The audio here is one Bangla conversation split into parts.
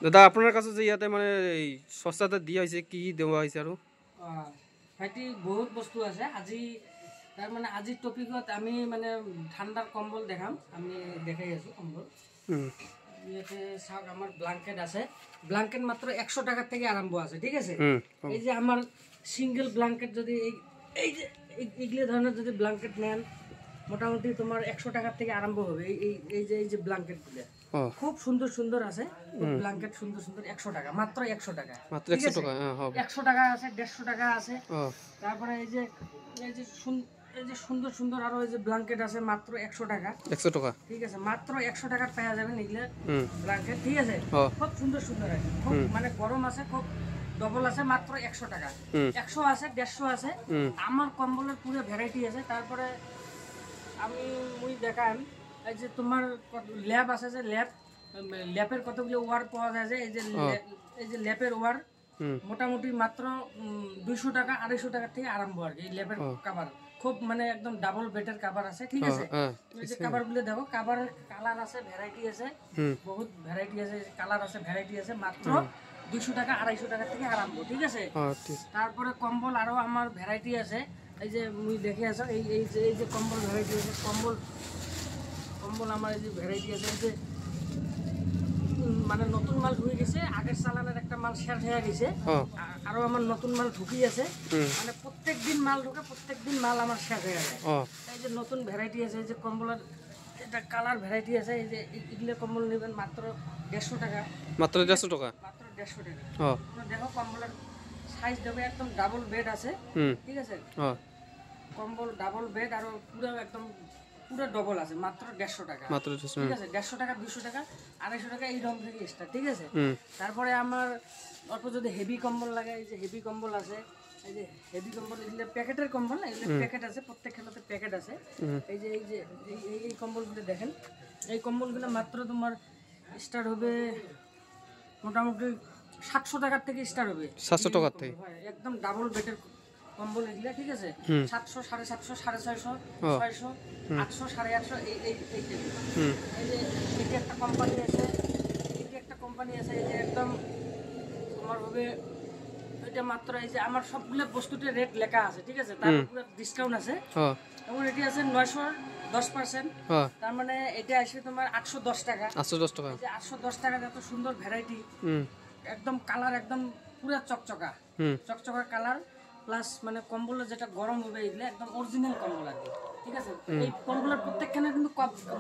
দাদা আপনার কাছে যে ইয়াতে মানে এই সস্তাতে দিয়া হয়েছে কি দেওয়া হয়েছে আৰু ভাইটি বহুত বস্তু আছে আজি তার মানে আজির টপিকত আমি মানে ঠান্ডার কম্বল দেখাম আমি দেখাই আছো কম্বল ইয়াতে চাওক আমার ব্লাঙ্কেট আছে ব্লাঙ্কেট মাত্র 100 টাকা থেকে আরম্ভ আছে ঠিক আছে এই যে আমার সিঙ্গেল ব্লাঙ্কেট যদি এই যে এইগুলো ধরনের যদি ব্লাঙ্কেট নেন মোটামুটি তোমার 100 টাকা থেকে আরম্ভ হবে এই যে ব্লাঙ্কেট গুলো খুব সুন্দর সুন্দর আছে ব্লাঙ্কেট সুন্দর সুন্দর 100 টাকা মাত্র 100 টাকা মাত্র 100 টাকা 100 টাকা আছে 150 টাকা আছে তারপরে এই যে সুন্দর সুন্দর আরো এই যে ব্লাঙ্কেট আছে মাত্র 100 টাকা 100 টাকা ঠিক আছে মাত্র 100 টাকার পাওয়া যাবে এগুলো ব্লাঙ্কেট ঠিক আছে খুব সুন্দর সুন্দর আছে খুব মানে গরম আছে খুব ডবল আছে মাত্র 100 টাকা 100 আছে 150 আছে আমার কম্বলের পুরো ভ্যারাইটি আছে তারপরে আমি মুই দেখাম এই যে তোমার ল্যাব আছে যে ল্যাপের কতগুলো ওয়ার পাওয়া যায় যে এই যে ল্যাপের ওয়ার মোটামুটি মাত্র 200 টাকা 250 টাকা থেকে আরম্ভ আর কি এই ল্যাপের কভার খুব মানে একদম ডাবল বেডের কভার আছে ঠিক আছে এই যে কভারগুলো দেখো কভারের কালার আছে ভ্যারাইটি আছে বহুত ভ্যারাইটি আছে কালার আছে ভ্যারাইটি আছে মাত্র 200 টাকা 250 টাকা থেকে আরম্ভ ঠিক আছে তারপরে কম্বল আরো আমার ভ্যারাইটি আছে এই যে মুই দেখে আছো এই যে কম্বল ভ্যারাইটি আছে কম্বল আমার এই যে ভ্যারাইটি আছে এই যে মানে নতুন মাল ঢুকে গেছে আগের চালানের একটা মাল শেষ হয়ে গেছে আরো আমার নতুন মাল ঢুকি আছে মানে প্রত্যেকদিন মাল ঢুকে প্রত্যেকদিন মাল আমার শেষ হয়ে যায় এই যে নতুন ভ্যারাইটি আছে এই যে কম্বলের এটা কালার ভ্যারাইটি আছে এই যে এগুলো কম্বল নেবেন মাত্র 150 টাকা মাত্র 150 টাকা মাত্র 150 টাকা দেখো কম্বলের সাইজ দেবে একদম ডাবল বেড আছে ঠিক আছে কম্বল ডাবল বেড আর পুরো একদম পুরো ডবল আছে মাত্র 150 টাকা মাত্র ঠিক আছে 150 টাকা 200 টাকা 250 টাকা এই রকম থেকে স্টার্ট ঠিক আছে তারপরে আমার অল্প যদি হেভি কম্বল লাগে এই যে হেভি কম্বল আছে এই যে হেভি কম্বল এগুলো প্যাকেটের কম্বল না এগুলো প্যাকেট আছে প্রত্যেক খেলাতে প্যাকেট আছে এই যে এই কম্বলগুলো দেখেন এই কম্বলগুলো মাত্র তোমার স্টার্ট হবে মোটামুটি 700 টাকার থেকে স্টার্ট হবে 700 টাকা থেকে একদম ডাবল বেডের কম্বল এগুলা ঠিক আছে 700 750 650 600 800 850 এই যে এটা একটা কোম্পানি আছে এই যে একদম তোমার হবে এটা মাত্র এই যে আমার সবগুলো বস্তুতে রেট লেখা আছে ঠিক আছে তার পুরো ডিসকাউন্ট আছে এবং এটি আছে 910% তার মানে এটা আসবে তোমার 810 টাকা 810 টাকা এই যে 810 টাকা এত সুন্দর ভ্যারাইটি একদম কালার একদম পুরো চকচকা কালার প্লাস মানে কম্বলের যেটা গরম হবে এগুলো একদম অরিজিনাল কম্বল আর ঠিক আছে এই কম্বলের প্রত্যেকখানে কিন্তু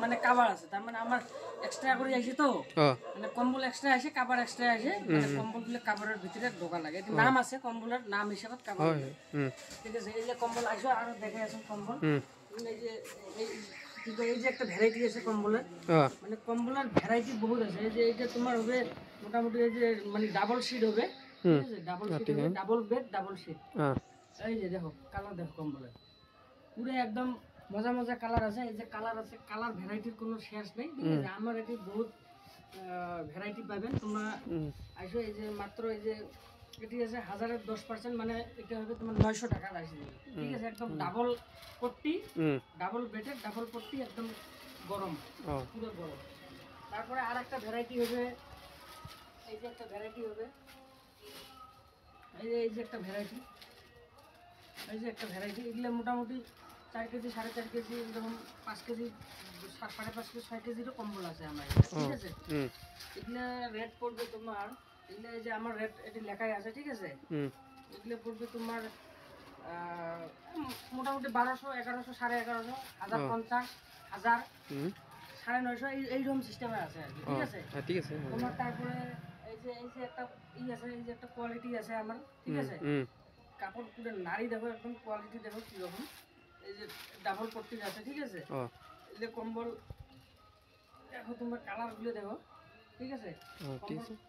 মানে কভার আছে তার মানে আমার এক্সট্রা করে আসে তো মানে কম্বল এক্সট্রা আসে কভার এক্সট্রা আসে মানে কম্বলগুলো কভারের ভিতরে ঢোকা লাগে এটা নাম আছে কম্বলের নাম হিসেবে কভার ঠিক আছে এই যে কম্বল আসো আর দেখে আসুন কম্বল এই যে একটা ভ্যারাইটি আছে কম্বলের মানে কম্বলের ভ্যারাইটি বহুত আছে এই যে এইটা তোমার হবে মোটামুটি এই যে মানে ডাবল শীট হবে ঠিক আছে ডাবল শীট হবে ডাবল বেড ডাবল শীট এই যে দেখো কালার দেখো কম্বলের পুরো একদম মজা মজা কালার আছে এই যে কালার আছে কালার ভ্যারাইটির কোনো শেষ নেই ঠিক আছে আমার এটি বহুত ভ্যারাইটি পাবেন তোমরা আসো এই যে মাত্র এই যে এটি আছে 1010% মানে এটা হবে তোমার 900 টাকা আসবে ঠিক আছে একদম ডাবল পট্টি ডাবল বেডের ডাবল পট্টি একদম গরম পুরো গরম তারপরে আর একটা ভ্যারাইটি হবে এই যে একটা ভ্যারাইটি হবে এই যে একটা ভ্যারাইটি এগুলো মোটামুটি 4 কেজি 4.5 কেজি এরকম 5 কেজি 5.5 কেজি 6 কেজিরও কম্বল আছে আমার ঠিক আছে এগুলো রেট পড়বে তোমার এগুলো এই যে আমার রেট এটি লেখাই আছে ঠিক আছে এগুলো পড়বে তোমার মোটামুটি 1200 1100 1150 1050 1000 950 এইরকম সিস্টেমে আছে আর কি ঠিক আছে তোমার তারপরে এই যে একটা আছে এই যে একটা কোয়ালিটি আছে আমার ঠিক আছে কাপড় পুরো নারী দেখো একদম কোয়ালিটি দেখো কি রকম এই যে ডাবল পট্টি আছে ঠিক আছে এই যে কম্বল দেখো তোমার কালারগুলো দেখো ঠিক আছে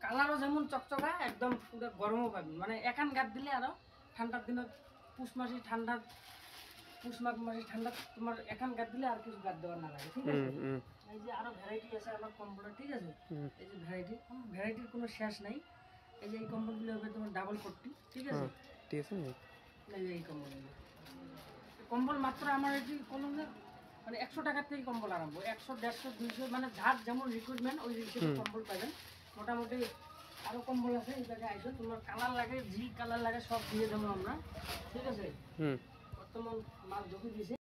কালারও যেমন চকচকা একদম পুরো গরমও পাবে মানে একান গাত দিলে আরো ঠান্ডার দিনত পুষ মাসে মাঘ মাসে ঠান্ডা তোমার একান গাত দিলে আর কিছু গাত দেওয়ার না লাগে ঠিক আছে এই যে আরো ভ্যারাইটি আছে আমার কম্বলের ঠিক আছে এই যে ভ্যারাইটির কোনো শেষ নাই এই যে এই কম্বলগুলো হবে তোমার ডাবল পট্টি ঠিক আছে এই কম্বল মাত্র আমার এটি কোনো মানে 100 টাকার থেকে কম্বল আরম্ভ 100 150 200 মানে যার যেমন রিক্রুটমেন্ট ওই হিসেবে কম্বল পাবেন মোটামুটি আরো কম্বল আছে এই জায়গায় আইসো, তোমার কালার লাগে, জি কালার লাগে সব দিয়ে দেবো আমরা, ঠিক আছে? হুম বর্তমান মাল ঢুকে দিয়েছে।